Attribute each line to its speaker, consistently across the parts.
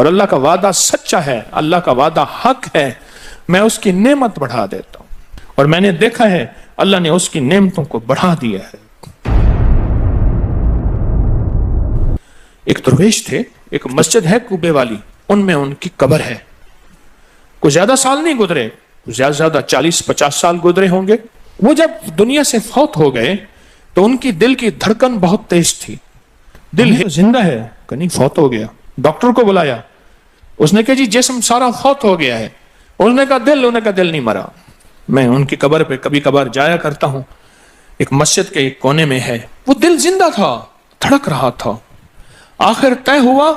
Speaker 1: اور اللہ کا وعدہ سچا ہے، اللہ کا وعدہ حق ہے، میں اس کی نعمت بڑھا دیتا ہوں، اور میں نے دیکھا ہے اللہ نے اس کی نعمتوں کو بڑھا دیا ہے۔ ایک درویش تھے، ایک مسجد ہے کوبے والی، ان میں ان کی قبر ہے۔ کوئی زیادہ سال نہیں گزرے، زیادہ زیادہ 40-50 سال گزرے ہوں گے۔ وہ جب دنیا سے فوت ہو گئے تو ان کی دل کی دھڑکن بہت تیز تھی، دل زندہ ہے کہ نہیں فوت ہو گیا۔ ڈاکٹر کو بلایا، اس نے کہا جی جسم سارا فوت ہو گیا ہے، انہوں نے کہا دل نہیں مرا۔ میں ان کی قبر پہ کبھی کبھار جایا کرتا ہوں، ایک مسجد کے ایک کونے میں ہے، وہ دل زندہ تھا، دھڑک رہا تھا۔ آخر طے ہوا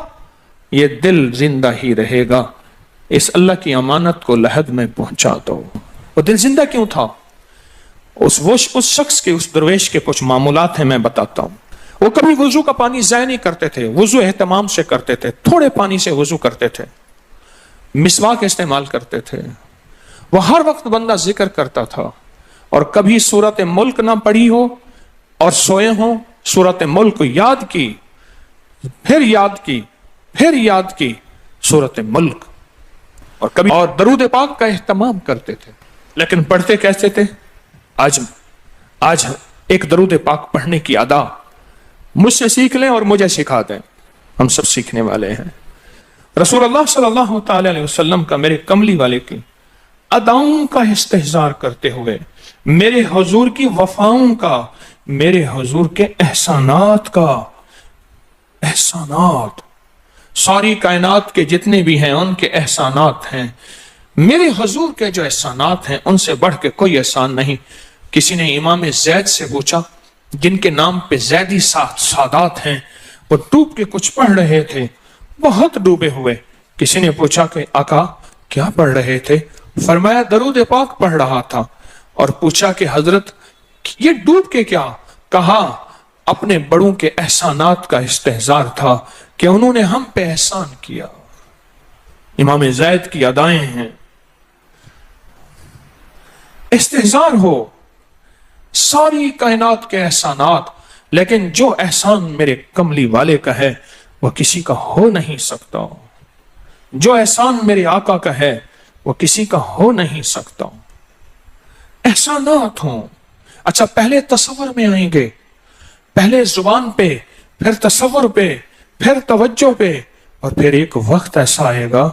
Speaker 1: یہ دل زندہ ہی رہے گا، اس اللہ کی امانت کو لحد میں پہنچا دو۔ وہ دل زندہ کیوں تھا؟ اس شخص کے، اس درویش کے کچھ معمولات ہیں، میں بتاتا ہوں۔ وہ کبھی وضو کا پانی ضائع نہیں کرتے تھے، وضو اہتمام سے کرتے تھے، تھوڑے پانی سے وضو کرتے تھے، مسواک استعمال کرتے تھے۔ وہ ہر وقت بندہ ذکر کرتا تھا، اور کبھی سورت ملک نہ پڑھی ہو اور سوئے ہوں، سورت ملک یاد کی، پھر یاد کی، پھر یاد کی سورت ملک، اور کبھی اور درود پاک کا اہتمام کرتے تھے۔ لیکن پڑھتے کیسے تھے؟ آج ایک درود پاک پڑھنے کی ادا مجھ سے سیکھ لیں اور مجھے سکھا دیں، ہم سب سیکھنے والے ہیں۔ رسول اللہ صلی اللہ تعالی علیہ وسلم کا، میرے کملی والے کی اداؤں کا استحضار کرتے ہوئے، میرے حضور کی وفاؤں کا، میرے حضور کے احسانات کا، احسانات ساری کائنات کے جتنے بھی ہیں ان کے احسانات ہیں، میرے حضور کے جو احسانات ہیں ان سے بڑھ کے کوئی احسان نہیں۔ کسی نے امام زید سے پوچھا، جن کے نام پہ زیدی سادات ہیں، وہ ڈوب کے کچھ پڑھ رہے تھے، بہت ڈوبے ہوئے۔ کسی نے پوچھا کہ آقا کیا پڑھ رہے تھے؟ فرمایا درود پاک پڑھ رہا تھا۔ اور پوچھا کہ حضرت یہ ڈوب کے کیا؟ کہا اپنے بڑوں کے احسانات کا استحضار تھا کہ انہوں نے ہم پہ احسان کیا۔ امام زید کی ادائیں ہیں، استحضار ہو ساری کائنات کے احسانات، لیکن جو احسان میرے کملی والے کا ہے وہ کسی کا ہو نہیں سکتا، جو احسان میرے آقا کا ہے وہ کسی کا ہو نہیں سکتا۔ احسانات ہوں۔ اچھا پہلے تصور میں آئیں گے، پہلے زبان پہ، پھر تصور پہ، پھر توجہ پہ، اور پھر ایک وقت ایسا آئے گا،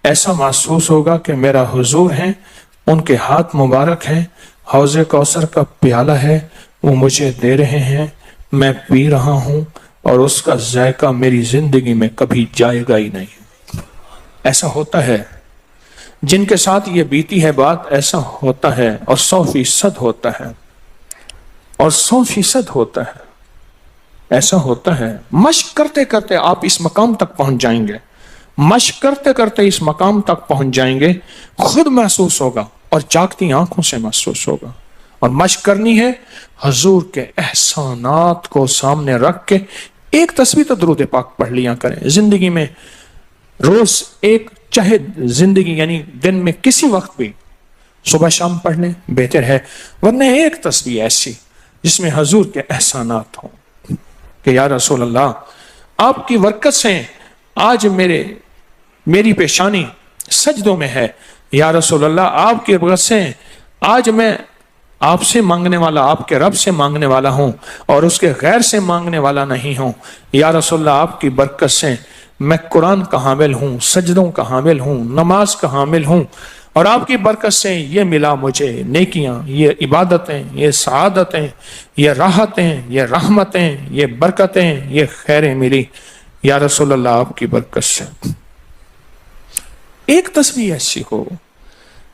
Speaker 1: ایسا محسوس ہوگا کہ میرا حضور ہے، ان کے ہاتھ مبارک ہیں، حوض کوثر کا پیالہ ہے، وہ مجھے دے رہے ہیں، میں پی رہا ہوں، اور اس کا ذائقہ میری زندگی میں کبھی جائے گا ہی نہیں۔ ایسا ہوتا ہے، جن کے ساتھ یہ بیتی ہے بات، ایسا ہوتا ہے، اور 100% ہوتا ہے، اور 100% ہوتا ہے، ایسا ہوتا ہے۔ مشق کرتے کرتے آپ اس مقام تک پہنچ جائیں گے، مشق کرتے کرتے اس مقام تک پہنچ جائیں گے، خود محسوس ہوگا اور جاگتی آنکھوں سے محسوس ہوگا۔ اور مشق کرنی ہے حضور کے احسانات کو سامنے رکھ کے، ایک تسبیح تو درود پاک پڑھ لیا کریں زندگی میں، روز ایک، چاہے زندگی یعنی دن میں کسی وقت بھی صبح شام پڑھ لیں بہتر ہے، ورنہ ایک تسبیح ایسی جس میں حضور کے احسانات ہوں کہ یا رسول اللہ آپ کی برکت سے آج میری پیشانی سجدوں میں ہے، یا رسول اللہ آپ کی برکت سے آج میں آپ سے مانگنے والا، آپ کے رب سے مانگنے والا ہوں اور اس کے غیر سے مانگنے والا نہیں ہوں، یا رسول اللہ آپ کی برکت سے میں قرآن کا حامل ہوں، سجدوں کا حامل ہوں، نماز کا حامل ہوں، اور آپ کی برکت سے یہ ملا مجھے نیکیاں، یہ عبادتیں، یہ سعادتیں، یہ راحتیں، یہ رحمتیں، یہ برکتیں، یہ خیریں ملی، یا رسول اللہ آپ کی برکت سے۔ ایک تسبیح ایسی ہو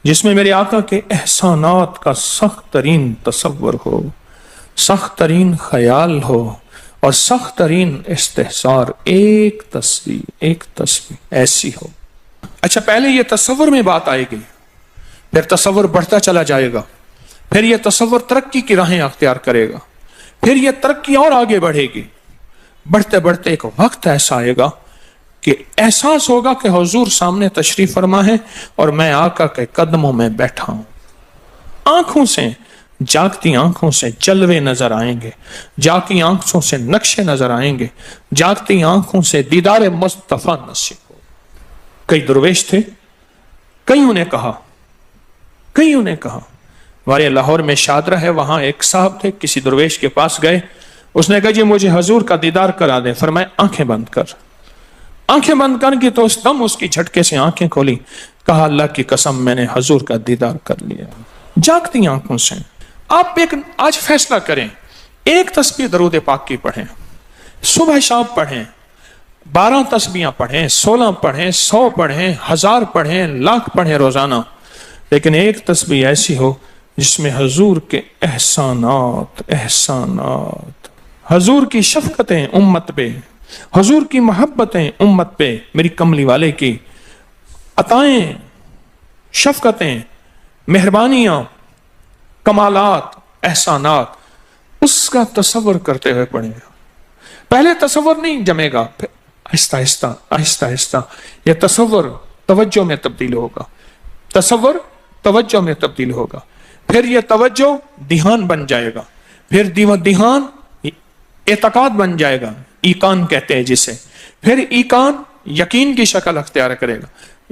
Speaker 1: جس میں میرے آقا کے احسانات کا سخت ترین تصور ہو، سخت ترین خیال ہو اور سخت ترین استحضار، ایک تسبیح ایسی ہو۔ اچھا پہلے یہ تصور میں بات آئے گی، پھر تصور بڑھتا چلا جائے گا، پھر یہ تصور ترقی کی راہیں اختیار کرے گا، پھر یہ ترقی اور آگے بڑھے گی، بڑھتے بڑھتے ایک وقت ایسا آئے گا کہ احساس ہوگا کہ حضور سامنے تشریف فرما ہے اور میں آقا کے قدموں میں بیٹھا ہوں۔ آنکھوں سے، جاگتی آنکھوں سے جلوے نظر آئیں گے، جاگتی آنکھوں سے نقشے نظر آئیں گے، جاگتی آنکھوں سے دیدار مصطفیٰ نصیب ہو۔ کئی درویش تھے، کئیوں نے کہا ہمارے لاہور میں شادرہ ہے، وہاں ایک صاحب تھے، کسی درویش کے پاس گئے، اس نے کہا جی مجھے حضور کا دیدار کرا دیں. فرمائے آنکھیں بند کر. آنکھیں بند کر کی تو اس دم اس کی جھٹکے سے آنکھیں کھولی. کہا اللہ کی قسم میں نے حضور کا دیدار کر لیا. جاگتی آنکھوں سے. آپ آج فیصلہ کریں، ایک تسبیح درود پاک کی پڑھیں، صبح شام پڑھیں، 12 تسبیحاں پڑھیں، 16 پڑھیں، 100 پڑھیں، 1000 پڑھیں، لاکھ پڑھیں روزانہ، لیکن ایک تسبیح ایسی ہو جس میں حضور کے احسانات، حضور کی شفقتیں امت پہ، حضور کی محبتیں امت پہ، میری کملی والے کی عطائیں، شفقتیں، مہربانیاں، کمالات، احسانات، اس کا تصور کرتے ہوئے پڑھیں. پہلے تصور نہیں جمے گا، پھر آہستہ آہستہ یہ تصور توجہ میں تبدیل ہوگا، تصور توجہ میں تبدیل ہوگا، پھر یہ توجہ دھیان بن جائے گا، پھر دھیان اعتقاد بن جائے گا، ایقان کہتے ہیں جسے، پھر ایقان یقین کی شکل اختیار کرے گا.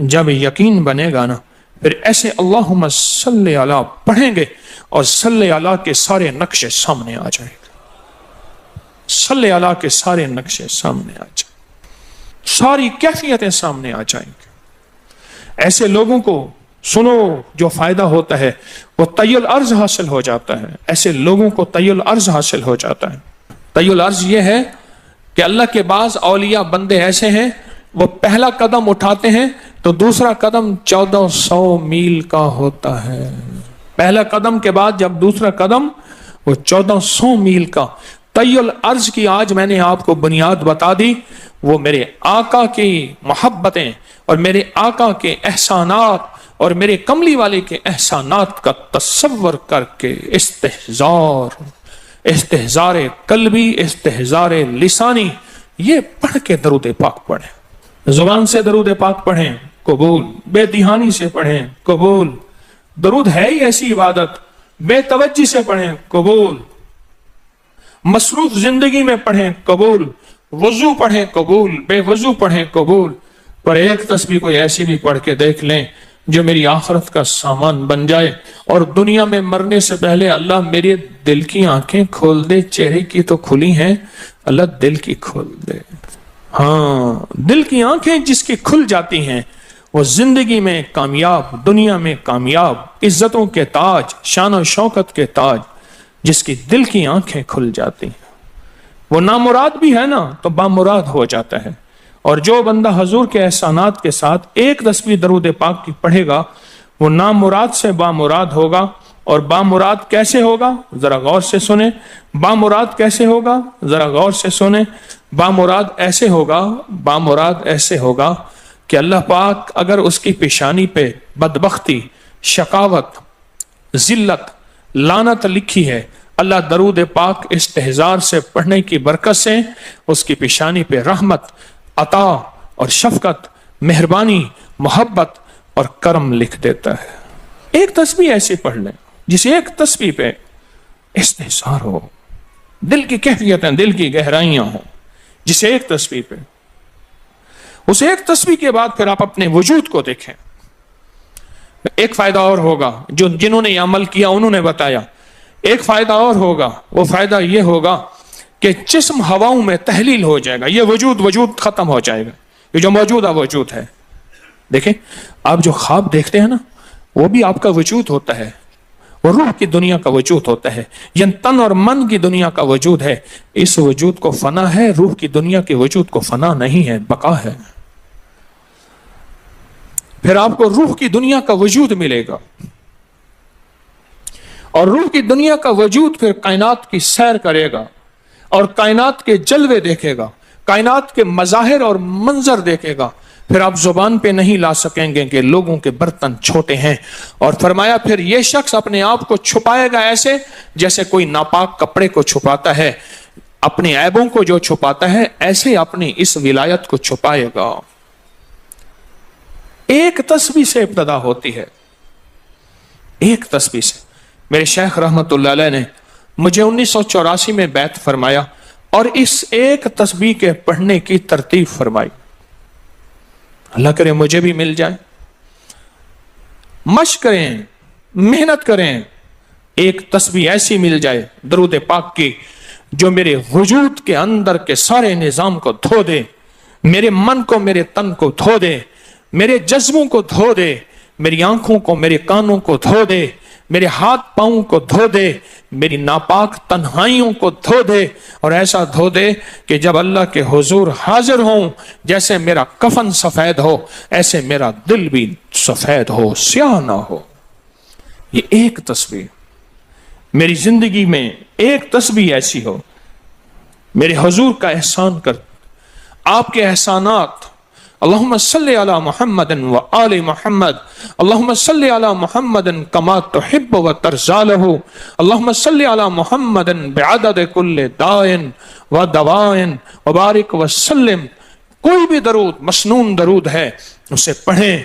Speaker 1: جب یقین بنے گا نا، پھر ایسے اللہم صلی علی پڑھیں گے اور صلی علی کے سارے نقشے سامنے آ جائیں گے، صلی علی کے سارے نقشے سامنے آ جائیں گے، ساری کیفیتیں سامنے آ جائیں گے. ایسے لوگوں کو سنو جو فائدہ ہوتا ہے وہ طی الارض حاصل ہو جاتا ہے. ایسے لوگوں کو طی الارض حاصل ہو جاتا ہے. طی الارض یہ ہے کہ اللہ کے بعض اولیاء بندے ایسے ہیں، وہ پہلا قدم اٹھاتے ہیں تو دوسرا قدم 1400 میل کا ہوتا ہے. پہلا قدم کے بعد جب دوسرا قدم وہ 1400 میل کا. طی الارض کی آج میں نے آپ کو بنیاد بتا دی. وہ میرے آقا کی محبتیں اور میرے آقا کے احسانات اور میرے کملی والے کے احسانات کا تصور کر کے استحضار قلبی، استحضار لسانی، یہ پڑھ کے درود پاک پڑھیں. زبان سے درود پاک پڑھیں، قبول. بے دہانی سے پڑھیں، قبول. درود ہے ہی ایسی عبادت، بے توجہ سے پڑھیں، قبول. مصروف زندگی میں پڑھیں، قبول. وضو پڑھیں، قبول. بے وضو پڑھیں، قبول. پر ایک تسبیح کوئی ایسی بھی پڑھ کے دیکھ لیں جو میری آخرت کا سامان بن جائے، اور دنیا میں مرنے سے پہلے اللہ میرے دل کی آنکھیں کھول دے. چہرے کی تو کھلی ہیں، اللہ دل کی کھول دے. ہاں، دل کی آنکھیں جس کی کھل جاتی ہیں وہ زندگی میں کامیاب، دنیا میں کامیاب، عزتوں کے تاج، شان و شوکت کے تاج. جس کی دل کی آنکھیں کھل جاتی ہیں وہ نامراد بھی ہے نا تو بامراد ہو جاتا ہے. اور جو بندہ حضور کے احسانات کے ساتھ ایک تسبیح درود پاک کی پڑھے گا وہ نامراد سے بامراد ہوگا. اور بامراد کیسے ہوگا؟ ذرا غور سے سنیں. بامراد کیسے ہوگا؟ ذرا غور سے سنیں. بامراد ایسے ہوگا کہ اللہ پاک اگر اس کی پیشانی پہ بدبختی، شقاوت، ذلت، لعنت لکھی ہے، اللہ درود پاک استحضار سے پڑھنے کی برکت سے اس کی پیشانی پہ رحمت، عطا اور شفقت، مہربانی، محبت اور کرم لکھ دیتا ہے. ایک تسبیح ایسی پڑھ لیں جس ایک تسبیح پہ استحضار ہو، دل کی کیفیتیں، دل کی گہرائیاں ہوں. جس ایک تسبیح پہ، اس ایک تسبیح کے بعد پھر آپ اپنے وجود کو دیکھیں. ایک فائدہ اور ہوگا جو جنہوں نے یہ عمل کیا انہوں نے بتایا. ایک فائدہ اور ہوگا، وہ فائدہ یہ ہوگا کہ جسم ہواؤں میں تحلیل ہو جائے گا. یہ وجود ختم ہو جائے گا، یہ جو موجودہ وجود ہے. دیکھیں، آپ جو خواب دیکھتے ہیں نا وہ بھی آپ کا وجود ہوتا ہے، وہ روح کی دنیا کا وجود ہوتا ہے، یہ تن اور من کی دنیا کا وجود ہے. اس وجود کو فنا ہے، روح کی دنیا کے وجود کو فنا نہیں ہے، بقا ہے. پھر آپ کو روح کی دنیا کا وجود ملے گا، اور روح کی دنیا کا وجود پھر کائنات کی سیر کرے گا اور کائنات کے جلوے دیکھے گا، کائنات کے مظاہر اور منظر دیکھے گا. پھر آپ زبان پہ نہیں لا سکیں گے کہ لوگوں کے برتن چھوٹے ہیں. اور فرمایا پھر یہ شخص اپنے آپ کو چھپائے گا ایسے جیسے کوئی ناپاک کپڑے کو چھپاتا ہے. اپنے عیبوں کو جو چھپاتا ہے ایسے اپنی اس ولایت کو چھپائے گا. ایک تسبیح سے ابتدا ہوتی ہے، ایک تسبیح سے. میرے شیخ رحمت اللہ علیہ نے مجھے 1984 میں بیعت فرمایا اور اس ایک تسبیح کے پڑھنے کی ترتیب فرمائی. اللہ کرے مجھے بھی مل جائے. مشق کریں, محنت کریں, ایک تسبیح ایسی مل جائے درود پاک کی جو میرے وجود کے اندر کے سارے نظام کو دھو دے, میرے من کو, میرے تن کو دھو دے, میرے جذبوں کو دھو دے, میری آنکھوں کو, میرے کانوں کو دھو دے, میرے ہاتھ پاؤں کو دھو دے, میری ناپاک تنہائیوں کو دھو دے, اور ایسا دھو دے کہ جب اللہ کے حضور حاضر ہوں جیسے میرا کفن سفید ہو ایسے میرا دل بھی سفید ہو, سیاہ نہ ہو. یہ ایک تسبیح میری زندگی میں, ایک تسبیح ایسی ہو میرے حضور کا احسان کر, آپ کے احسانات. اللہم صلی علی محمد و آل محمد, اللہم صلی علی محمد کما تحب و ترضی لہ, اللہم صلی علی محمد بعدد کل دائن و دوائن وبارک وسلم. کوئی بھی درود, مسنون درود ہے, اسے پڑھیں,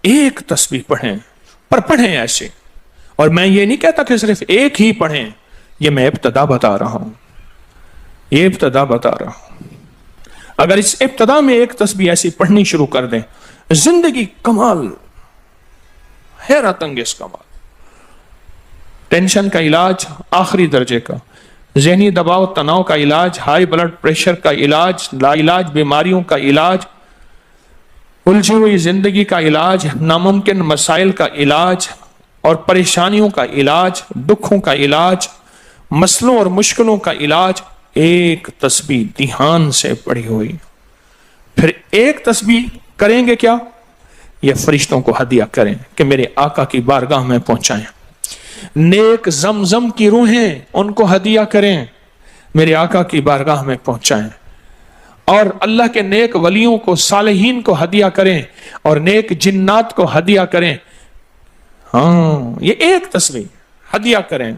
Speaker 1: ایک تسبیح پڑھیں, پر پڑھیں ایسے. اور میں یہ نہیں کہتا کہ صرف ایک ہی پڑھیں, یہ میں ابتدا بتا رہا ہوں, یہ ابتدا بتا رہا ہوں. اگر اس ابتدا میں ایک تسبیح ایسی پڑھنی شروع کر دیں, زندگی کمال, حیرت انگیز کمال. ٹینشن کا علاج آخری درجے کا, ذہنی دباؤ تناؤ کا علاج, ہائی بلڈ پریشر کا علاج, لا علاج بیماریوں کا علاج, الجھی ہوئی زندگی کا علاج, ناممکن مسائل کا علاج اور پریشانیوں کا علاج, دکھوں کا علاج, مسئلوں اور مشکلوں کا علاج, ایک تسبیح دھیان سے پڑھی ہوئی. پھر ایک تسبیح کریں گے کیا, یہ فرشتوں کو ہدیہ کریں کہ میرے آقا کی بارگاہ میں پہنچائیں. نیک زمزم کی روحیں ان کو ہدیہ کریں, میرے آقا کی بارگاہ میں پہنچائیں. اور اللہ کے نیک ولیوں کو, صالحین کو ہدیہ کریں, اور نیک جنات کو ہدیہ کریں. ہاں, یہ ایک تسبیح ہدیہ کریں.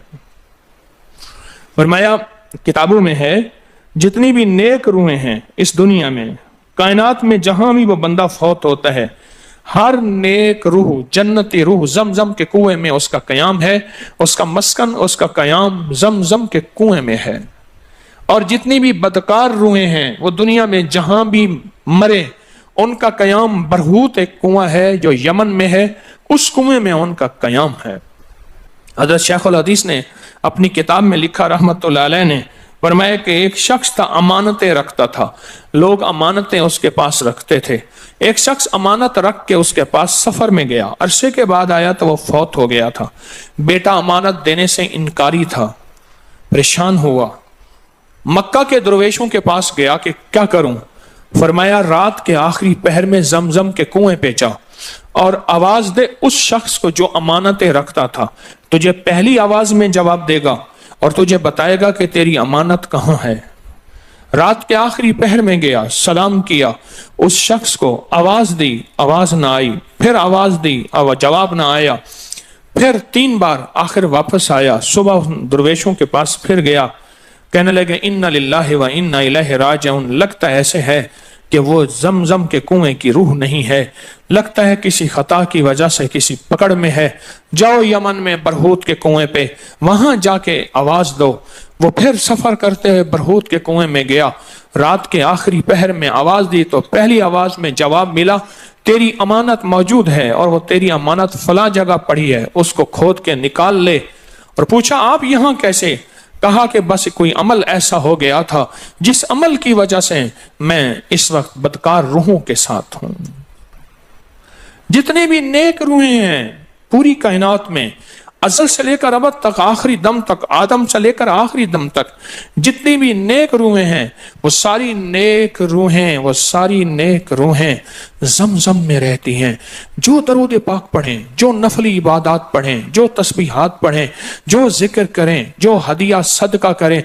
Speaker 1: فرمایا کتابوں میں ہے جتنی بھی نیک روحیں ہیں اس دنیا میں, کائنات میں جہاں بھی وہ بندہ فوت ہوتا ہے, ہر نیک روح, جنتی روح زمزم کے کنویں میں اس کا قیام ہے, اس کا مسکن, اس کا قیام زمزم کے کنویں میں ہے. اور جتنی بھی بدکار روحیں ہیں وہ دنیا میں جہاں بھی مرے, ان کا قیام برہوت ایک کنواں ہے جو یمن میں ہے, اس کنویں میں ان کا قیام ہے. حضرت شیخ الحدیث نے اپنی کتاب میں لکھا رحمت اللہ علیہ نے, فرمایا کہ ایک شخص تھا امانتیں رکھتا تھا, لوگ امانتیں اس کے پاس رکھتے تھے. ایک شخص امانت رکھ کے اس کے پاس سفر میں گیا, عرصے کے بعد آیا تو وہ فوت ہو گیا تھا. بیٹا امانت دینے سے انکاری تھا, پریشان ہوا, مکہ کے درویشوں کے پاس گیا کہ کیا کروں. فرمایا رات کے آخری پہر میں زمزم کے کنویں پہ جا اور آواز دے اس شخص کو جو امانتیں رکھتا تھا, تجھے پہلی آواز میں جواب دے گا اور تجھے بتائے گا کہ تیری امانت کہاں ہے. رات کے آخری پہر میں گیا, سلام کیا, اس شخص کو آواز دی, آواز نہ آئی, پھر آواز دی, جواب نہ آیا, پھر 3 بار, آخر واپس آیا. صبح درویشوں کے پاس پھر گیا, کہنے لگے انا للہ و انا الیہ راجعون, لگتا ایسے ہے کہ وہ زمزم کے کنویں کی روح نہیں ہے, لگتا ہے کسی خطا کی وجہ سے کسی پکڑ میں ہے. جاؤ یمن میں برہوت کے کنویں پہ, وہاں جا کے آواز دو. وہ پھر سفر کرتے ہوئے برہوت کے کنویں میں گیا, رات کے آخری پہر میں آواز دی تو پہلی آواز میں جواب ملا, تیری امانت موجود ہے اور وہ تیری امانت فلاں جگہ پڑی ہے, اس کو کھود کے نکال لے. اور پوچھا آپ یہاں کیسے؟ کہا کہ بس کوئی عمل ایسا ہو گیا تھا جس عمل کی وجہ سے میں اس وقت بدکار روحوں کے ساتھ ہوں. جتنے بھی نیک روحیں ہیں پوری کائنات میں, ازل سے لے کر ابد تک, آخری دم تک, آدم سے لے کر آخری دم تک, جتنی بھی نیک روحیں ہیں وہ ساری نیک روحیں, وہ ساری نیک روحیں زمزم میں رہتی ہیں. جو درود پاک پڑھیں, جو نفلی عبادات پڑھیں, جو تسبیحات پڑھیں, جو ذکر کریں, جو ہدیہ صدقہ کریں,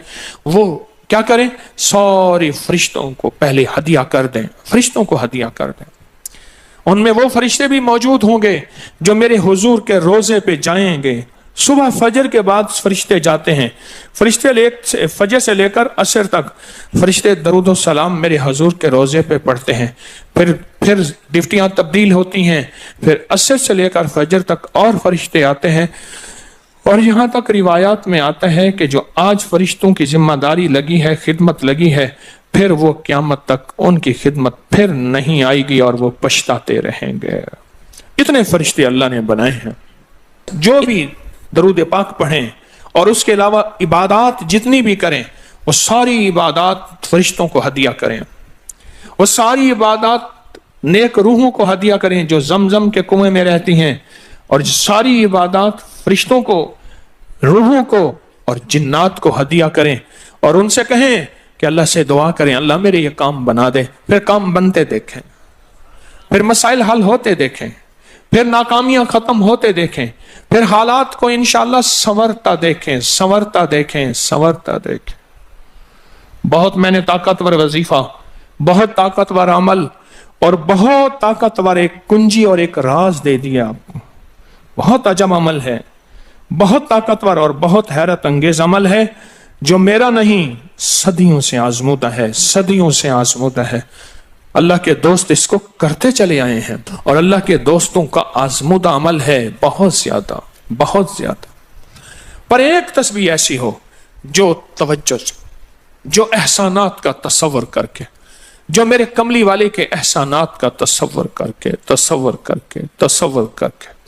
Speaker 1: وہ کیا کریں, ساری فرشتوں کو پہلے ہدیہ کر دیں, فرشتوں کو ہدیہ کر دیں. ان میں وہ فرشتے بھی موجود ہوں گے جو میرے حضور کے روزے پہ جائیں گے. صبح فجر کے بعد فرشتے جاتے ہیں, فرشتے فجر سے لے کر عصر تک فرشتے درود و سلام میرے حضور کے روزے پہ پڑھتے ہیں. پھر ڈیوٹیاں تبدیل ہوتی ہیں, پھر عصر سے لے کر فجر تک اور فرشتے آتے ہیں. اور یہاں تک روایات میں آتا ہے کہ جو آج فرشتوں کی ذمہ داری لگی ہے, خدمت لگی ہے, پھر وہ قیامت تک ان کی خدمت پھر نہیں آئے گی اور وہ پچھتاتے رہیں گے۔ اتنے فرشتے اللہ نے بنائے ہیں، جو بھی درود پاک پڑھیں اور اس کے علاوہ عبادات جتنی بھی کریں، وہ ساری عبادات فرشتوں کو ہدیہ کریں، وہ ساری عبادات نیک روحوں کو ہدیہ کریں جو زمزم کے کنویں میں رہتی ہیں، اور ساری عبادات فرشتوں کو، روحوں کو اور جنات کو ہدیہ کریں، اور ان سے کہیں کہ اللہ سے دعا کریں اللہ میرے یہ کام بنا دے۔ پھر کام بنتے دیکھیں، پھر مسائل حل ہوتے دیکھیں، پھر ناکامیاں ختم ہوتے دیکھیں، پھر حالات کو انشاءاللہ سنورتا دیکھیں، سنورتا دیکھیں، سنورتا دیکھیں۔ بہت میں نے طاقتور وظیفہ، بہت طاقتور عمل اور بہت طاقتور ایک کنجی اور ایک راز دے دیا آپ کو۔ بہت عجب عمل ہے، بہت طاقتور اور بہت حیرت انگیز عمل ہے، جو میرا نہیں صدیوں سے آزمودہ ہے، صدیوں سے آزمودہ ہے۔ اللہ کے دوست اس کو کرتے چلے آئے ہیں، اور اللہ کے دوستوں کا آزمودہ عمل ہے بہت زیادہ، بہت زیادہ۔ پر ایک تسبیح ایسی ہو جو توجہ سے، جو احسانات کا تصور کر کے، جو میرے کملی والے کے احسانات کا تصور کر کے، تصور کر کے، تصور کر کے،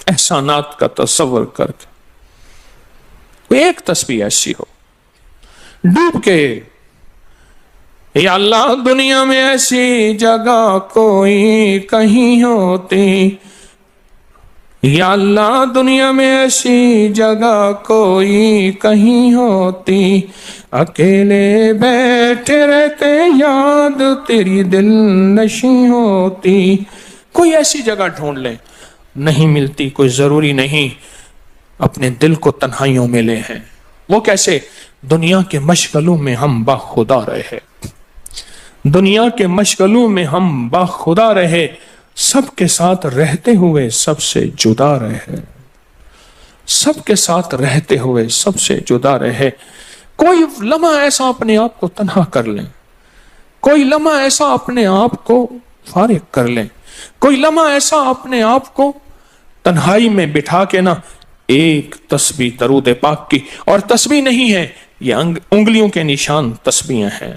Speaker 1: احسانات کا تصور کر کے، ایک تسبیح ایسی ہو ڈوب کے، یا اللہ دنیا میں ایسی جگہ کوئی کہیں ہوتی، یا اللہ دنیا میں ایسی جگہ کوئی کہیں ہوتی، اکیلے بیٹھے رہتے یاد تیری دل نشیں ہوتی۔ کوئی ایسی جگہ ڈھونڈ لیں، نہیں ملتی کوئی ضروری نہیں اپنے دل کو تنہائیوں میں لے ہیں۔ وہ کیسے؟ دنیا کے مشغلوں میں ہم باخدا رہے، دنیا کے مشغلوں میں ہم باخدا رہے، سب کے ساتھ رہتے ہوئے سب سے جدا رہے، سب کے ساتھ رہتے ہوئے سب سے جدا رہے۔ کوئی لمحہ ایسا اپنے آپ کو تنہا کر لیں، کوئی لمحہ ایسا اپنے آپ کو فارغ کر لیں، کوئی لمحہ ایسا اپنے آپ کو تنہائی میں بٹھا کے نا ایک تسبیح درود پاک کی، اور تسبیح نہیں ہے یہ انگلیوں کے نشان تسبیحیں ہیں۔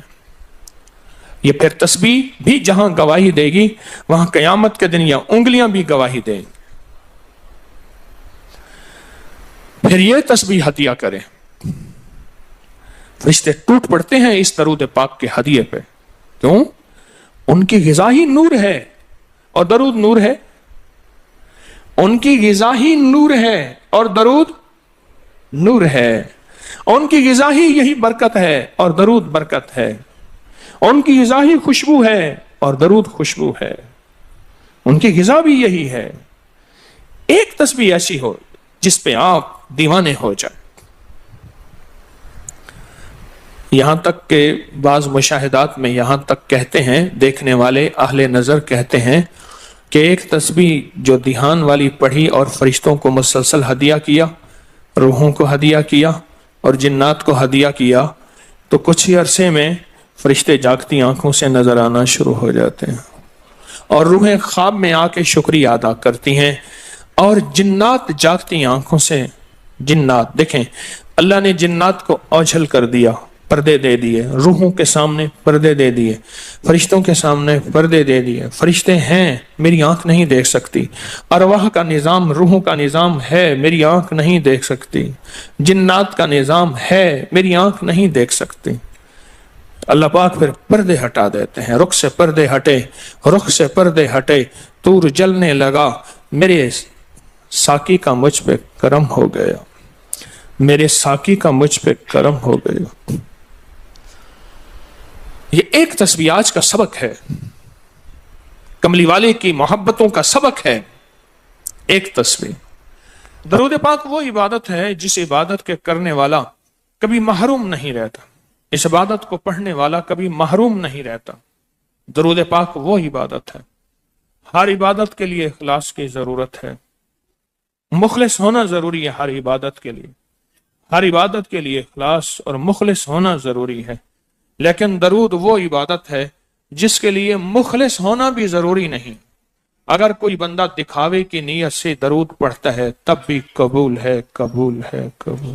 Speaker 1: یہ پھر تسبیح بھی جہاں گواہی دے گی وہاں قیامت کے دن یہ انگلیاں بھی گواہی دیں گی۔ پھر یہ تسبیح ہدیہ کریں، فرشتے ٹوٹ پڑتے ہیں اس درود پاک کے ہدیے پہ۔ کیوں؟ ان کی غذا ہی نور ہے، اور درود نور ہے۔ ان کی غذا ہی نور ہے اور درود نور ہے۔ ان کی غذا ہی یہی برکت ہے اور درود برکت ہے۔ ان کی غذا ہی خوشبو ہے اور درود خوشبو ہے۔ ان کی غذا بھی یہی ہے۔ ایک تسبیح ایسی ہو جس پہ آپ دیوانے ہو جائیں۔ یہاں تک کہ بعض مشاہدات میں یہاں تک کہتے ہیں، دیکھنے والے اہل نظر کہتے ہیں کہ ایک تسبیح جو دھیان والی پڑھی اور فرشتوں کو مسلسل ہدیہ کیا، روحوں کو ہدیہ کیا اور جنات کو ہدیہ کیا، تو کچھ ہی عرصے میں فرشتے جاگتی آنکھوں سے نظر آنا شروع ہو جاتے ہیں، اور روحیں خواب میں آ کے شکریہ ادا کرتی ہیں، اور جنات جاگتی آنکھوں سے، جنات دیکھیں اللہ نے جنات کو اوجھل کر دیا، پردے دے دیے، روحوں کے سامنے پردے دے دیے، فرشتوں کے سامنے پردے دے دیے۔ فرشتے ہیں، میری آنکھ نہیں دیکھ سکتی، ارواح کا نظام، روحوں کا نظام ہے، میری آنکھ نہیں دیکھ سکتی، جنات کا نظام ہے، میری آنکھ نہیں دیکھ سکتی۔ اللہ پاک پھر پردے ہٹا دیتے ہیں، رخ سے پردے ہٹے، رخ سے پردے ہٹے، طور جلنے لگا، میرے ساقی کا مجھ پہ کرم ہو گیا، میرے ساقی کا مجھ پہ کرم ہو گیا۔ یہ ایک تسبیح آج کا سبق ہے، کملی والے کی محبتوں کا سبق ہے، ایک تسبیح۔ درود پاک وہ عبادت ہے جس عبادت کے کرنے والا کبھی محروم نہیں رہتا، اس عبادت کو پڑھنے والا کبھی محروم نہیں رہتا۔ درود پاک وہ عبادت ہے، ہر عبادت کے لیے اخلاص کی ضرورت ہے، مخلص ہونا ضروری ہے ہر عبادت کے لیے، ہر عبادت کے لیے اخلاص اور مخلص ہونا ضروری ہے۔ لیکن درود وہ عبادت ہے جس کے لیے مخلص ہونا بھی ضروری نہیں۔ اگر کوئی بندہ دکھاوے کی نیت سے درود پڑھتا ہے تب بھی قبول ہے، قبول ہے، قبول،